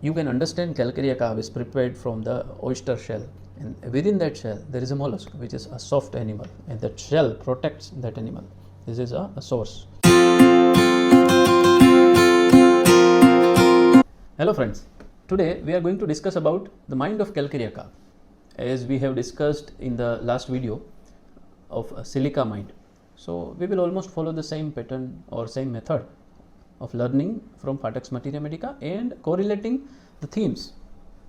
you can understand calcarea carb is prepared from the oyster shell, and within that shell there is a mollusk which is a soft animal, and that shell protects that animal. This is a source. Hello friends, today we are going to discuss about the mind of calcarea carb, as we have discussed in the last video of silica mind. So we will almost follow the same pattern or same method of learning from Phatak's Materia Medica and correlating the themes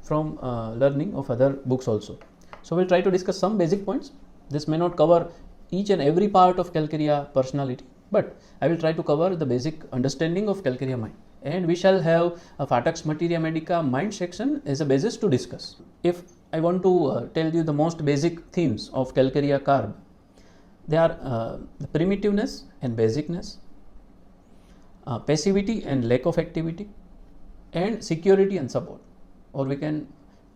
from learning of other books also. So we'll try to discuss some basic points. This may not cover each and every part of calcarea personality, but I will try to cover the basic understanding of calcarea mind. And we shall have a Phatak's Materia Medica mind section as a basis to discuss. If I want to tell you the most basic themes of calcarea carb, they are the primitiveness and basicness, passivity and lack of activity, and security and support, or we can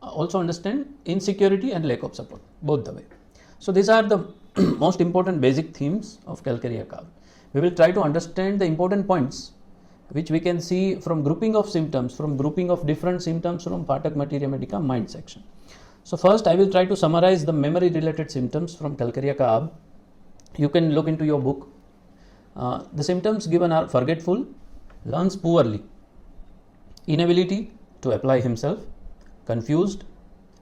also understand insecurity and lack of support, both the way. So these are the most important basic themes of calcarea carb. We will try to understand the important points which we can see from grouping of symptoms, from grouping of different symptoms from Phatak Materia Medica mind section. So first I will try to summarize the memory related symptoms from calcarea carb. You can look into your book. The symptoms given are forgetful, learns poorly, inability to apply himself, confused,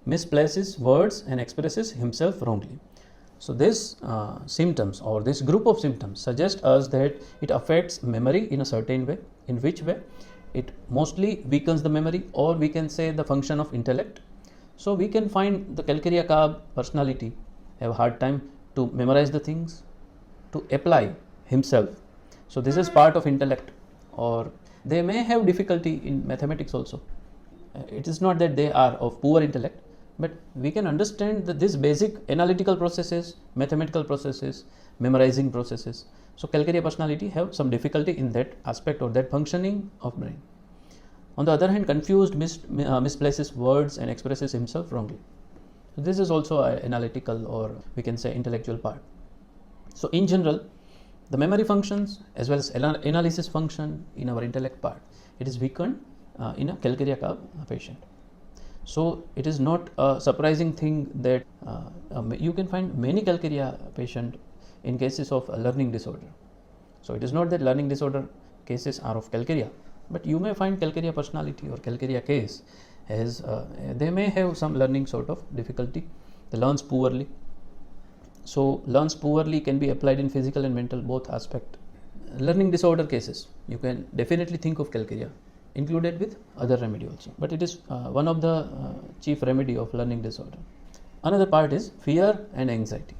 misplaces words and expresses himself wrongly. So these symptoms or this group of symptoms suggest us that it affects memory in a certain way. In which way? It mostly weakens the memory, or we can say the function of intellect. So we can find the calcarea carb personality have a hard time to memorize the things, to apply himself. So this is part of intellect, or they may have difficulty in mathematics also. It is not that they are of poor intellect, but we can understand that this basic analytical processes, mathematical processes, memorizing processes. So calcarea personality have some difficulty in that aspect or that functioning of brain. On the other hand, confused, misplaces words and expresses himself wrongly. So this is also an analytical, or we can say intellectual part. So in general, the memory functions as well as analysis function in our intellect part, it is weakened in a calcarea carb patient. So it is not a surprising thing that you can find many calcarea patient in cases of learning disorder. So it is not that learning disorder cases are of calcarea, but you may find calcarea personality or calcarea case as they may have some learning sort of difficulty. They learns poorly. So learns poorly can be applied in physical and mental both aspect. Learning disorder cases, you can definitely think of calcarea included with other remedy also, but it is one of the chief remedy of learning disorder. Another part is fear and anxiety.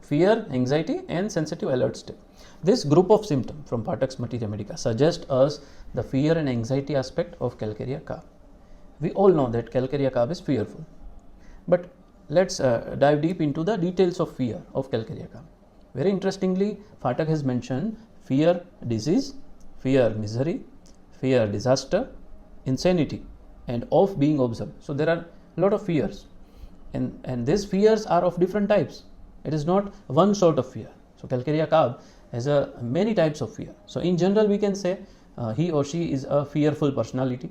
Fear, anxiety and sensitive alert state. This group of symptoms from Phatak's Materia Medica suggest us the fear and anxiety aspect of calcarea carb. We all know that calcarea carb is fearful, but let's dive deep into the details of fear of calcarea carb. Very interestingly, Phatak has mentioned fear disease, fear misery, fear disaster, insanity, and of being observed. So there are a lot of fears, and these fears are of different types. It is not one sort of fear. So calcarea carb has many types of fear. So in general we can say he or she is a fearful personality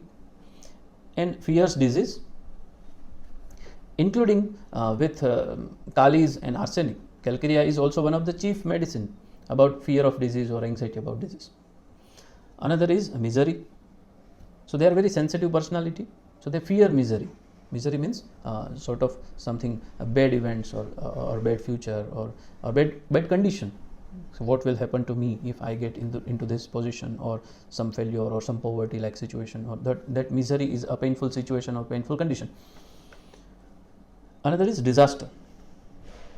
and fears disease, including with kalis and arsenic. Calcarea is also one of the chief medicine about fear of disease or anxiety about disease. Another is misery. So they are very sensitive personality. So they fear misery. Misery means sort of something, bad events or bad future or bad condition. So what will happen to me if I get into this position, or some failure or some poverty like situation, or that misery is a painful situation or painful condition. Another is disaster.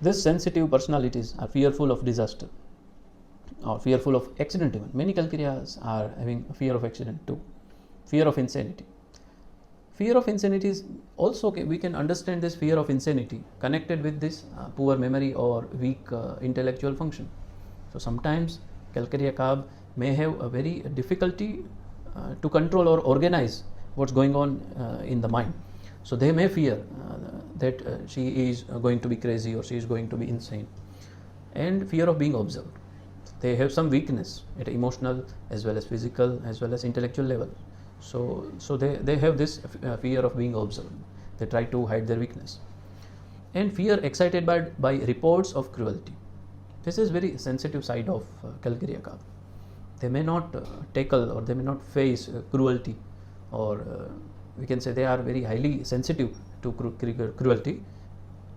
These sensitive personalities are fearful of disaster or fearful of accident even. Many calcareas are having a fear of accident too. Fear of insanity. Fear of insanity is also, we can understand this fear of insanity connected with this poor memory or weak intellectual function. So sometimes calcarea carb may have a very difficulty to control or organize what's going on in the mind. So they may fear that she is going to be crazy or she is going to be insane, and fear of being observed. They have some weakness at emotional as well as physical as well as intellectual level. So they have this fear of being observed. They try to hide their weakness. And fear excited by reports of cruelty. This is very sensitive side of CALCAREA CARB. They may not tackle or they may not face cruelty, or we can say they are very highly sensitive to cruelty,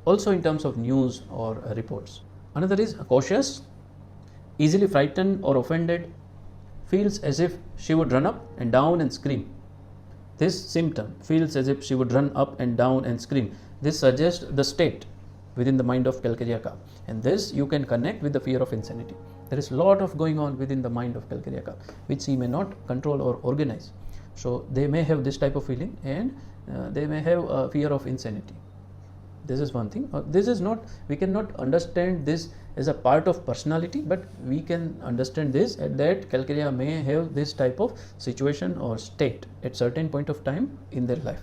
also in terms of news or reports. Another is cautious, easily frightened or offended, feels as if she would run up and down and scream. This symptom, feels as if she would run up and down and scream, this suggests the state within the mind of CALCAREA CARB, and this you can connect with the fear of insanity. There is a lot of going on within the mind of CALCAREA CARB which he may not control or organize. So they may have this type of feeling, and they may have a fear of insanity. This is one thing. This is not, we cannot understand this as a part of personality, but we can understand this that CALCAREA may have this type of situation or state at certain point of time in their life,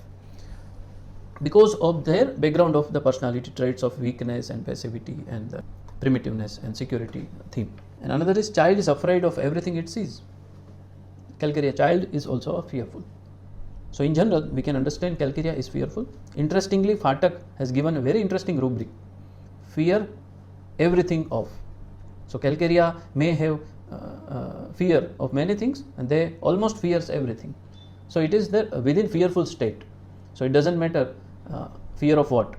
because of their background of the personality traits of weakness and passivity and the primitiveness and security theme. And another is child is afraid of everything it sees. CALCAREA child is also fearful. So in general, we can understand CALCAREA is fearful. Interestingly, Phatak has given a very interesting rubric: fear everything of. So CALCAREA may have fear of many things, and they almost fears everything. So it is there within fearful state. So it doesn't matter fear of what,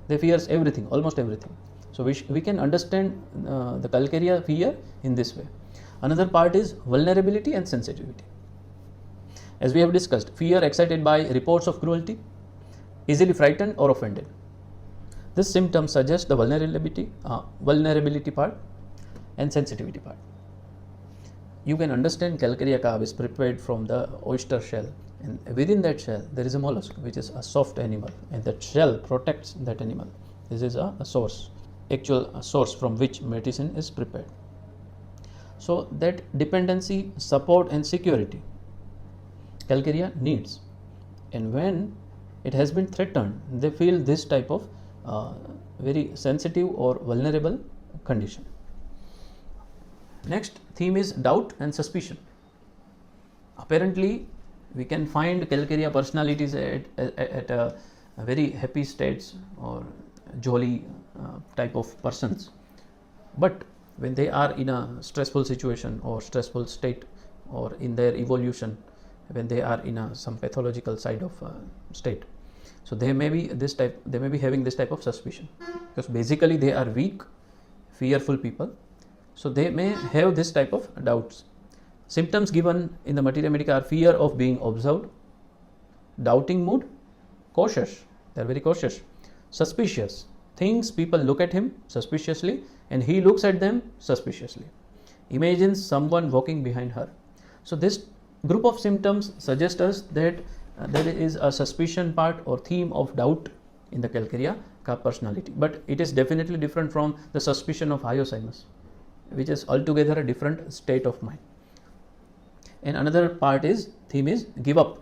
they fears everything, almost everything. So we can understand the CALCAREA fear in this way. Another part is vulnerability and sensitivity. As we have discussed, fear excited by reports of cruelty, easily frightened or offended. This symptom suggests the vulnerability part and sensitivity part. You can understand CALCAREA CARB is prepared from the oyster shell, and within that shell there is a mollusk which is a soft animal, and that shell protects that animal. This is a source, actual source from which medicine is prepared. So that dependency, support and security CALCAREA needs, and when it has been threatened, they feel this type of very sensitive or vulnerable condition. Next theme is doubt and suspicion. Apparently, we can find CALCAREA personalities at a very happy states or jolly type of persons, but when they are in a stressful situation or stressful state, or in their evolution, when they are in some pathological side of state, so they may be having this type of suspicion, because basically they are weak, fearful people. So they may have this type of doubts. Symptoms given in the Materia Medica are fear of being observed, doubting mood, cautious, they are very cautious, suspicious, thinks people look at him suspiciously and he looks at them suspiciously, imagines someone walking behind her. So this group of symptoms suggest us that there is a suspicion part or theme of doubt in the CALCAREA CARB personality, but it is definitely different from the suspicion of hyoscyamus, which is altogether a different state of mind. And another part is theme is give up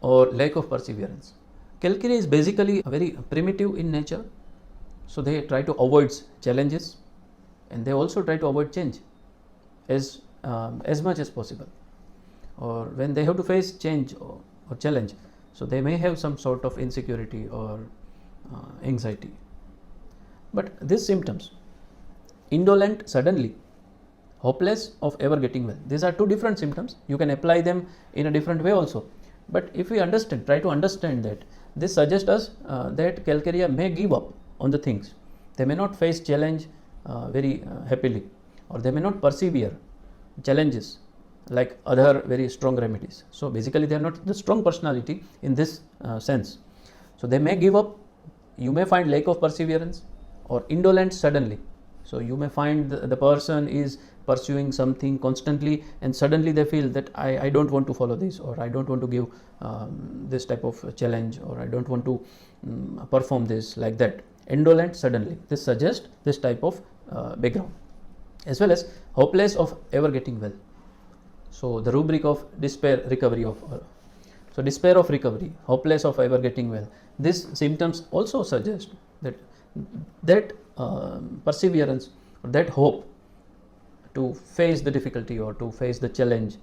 or lack of perseverance. CALCAREA is basically very primitive in nature, so they try to avoid challenges, and they also try to avoid change as much as possible. Or when they have to face change or challenge, so they may have some sort of insecurity or anxiety. But these symptoms, indolent suddenly, hopeless of ever getting well, these are two different symptoms. You can apply them in a different way also, but if we try to understand that, this suggests us that CALCAREA may give up on the things. They may not face challenge very happily, or they may not persevere challenges like other very strong remedies. So basically they are not the strong personality in this sense. So they may give up. You may find lack of perseverance or indolent suddenly. So you may find the person is pursuing something constantly, and suddenly they feel that I don't want to follow this, or I don't want to give this type of challenge, or I don't want to perform this, like that. Indolent suddenly. This suggests this type of background, as well as hopeless of ever getting well. So the rubric of despair, recovery of, so despair of recovery, hopeless of ever getting well. These symptoms also suggest that perseverance, or that hope to face the difficulty or to face the challenge,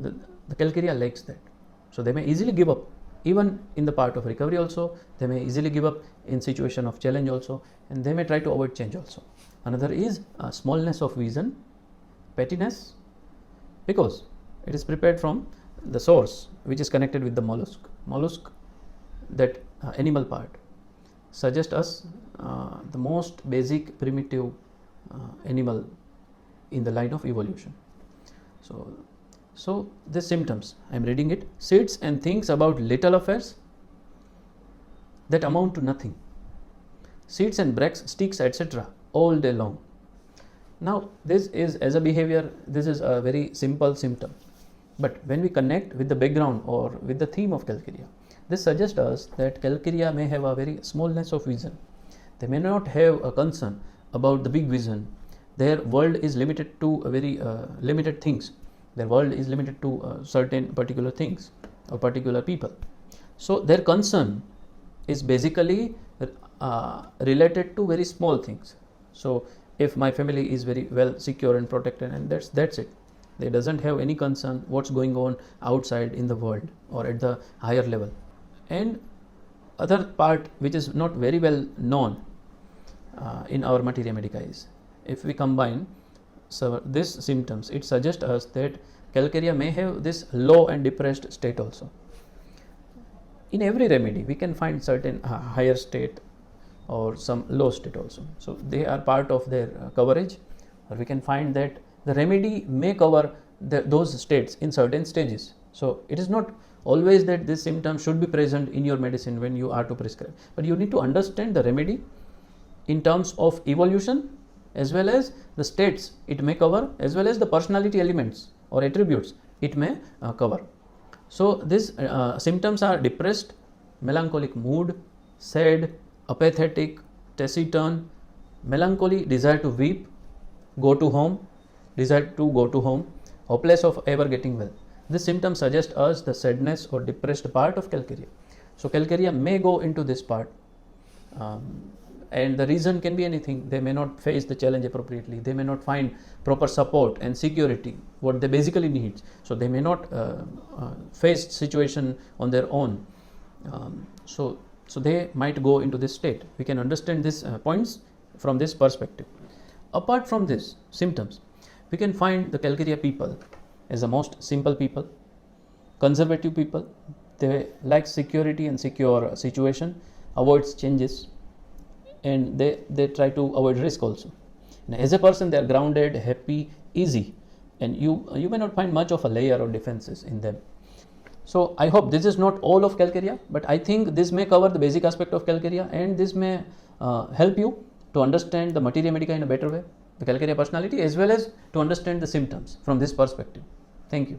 the CALCAREA lacks that. So they may easily give up, even in the part of recovery also. They may easily give up in situation of challenge also, and they may try to avoid change also. Another is smallness of vision, pettiness, because it is prepared from the source which is connected with the mollusk. Mollusk, that animal part, suggests us the most basic primitive animal in the line of evolution. So the symptoms, I am reading it: sits and thinks about little affairs that amount to nothing, sits and breaks sticks, etc. all day long. Now this is, as a behavior, this is a very simple symptom, but when we connect with the background or with the theme of calcarea, this suggests us that calcarea may have a very smallness of vision. They may not have a concern about the big vision. Their world is limited to a very limited things. Their world is limited to certain particular things or particular people. So their concern is basically related to very small things. So if my family is very well secure and protected, and that's it. They doesn't have any concern what's going on outside in the world or at the higher level. And other part which is not very well known in our materia medica is, if we combine so these symptoms, it suggests us that calcarea may have this low and depressed state also. In every remedy we can find certain higher state or some low state also. So they are part of their coverage, or we can find that the remedy may cover those states in certain stages. So it is not always that this symptom should be present in your medicine when you are to prescribe, but you need to understand the remedy in terms of evolution, as well as the states it may cover, as well as the personality elements or attributes it may cover. So these symptoms are depressed, melancholic mood, sad, apathetic, taciturn, melancholy, desire to weep, go to home, desire to go to home, hopeless of ever getting well. This symptom suggests us the sadness or depressed part of calcarea. So calcarea may go into this part, and the reason can be anything. They may not face the challenge appropriately. They may not find proper support and security, what they basically need. So they may not face situation on their own. So they might go into this state. We can understand these points from this perspective. Apart from this symptoms, we can find the calcarea people as the most simple people, conservative people. They like security and secure situation, avoids changes, and they try to avoid risk also. Now, as a person, they are grounded, happy, easy, and you may not find much of a layer or defenses in them. So I hope this is not all of calcarea, but I think this may cover the basic aspect of calcarea, and this may help you to understand the materia medica in a better way, the calcarea personality, as well as to understand the symptoms from this perspective. Thank you.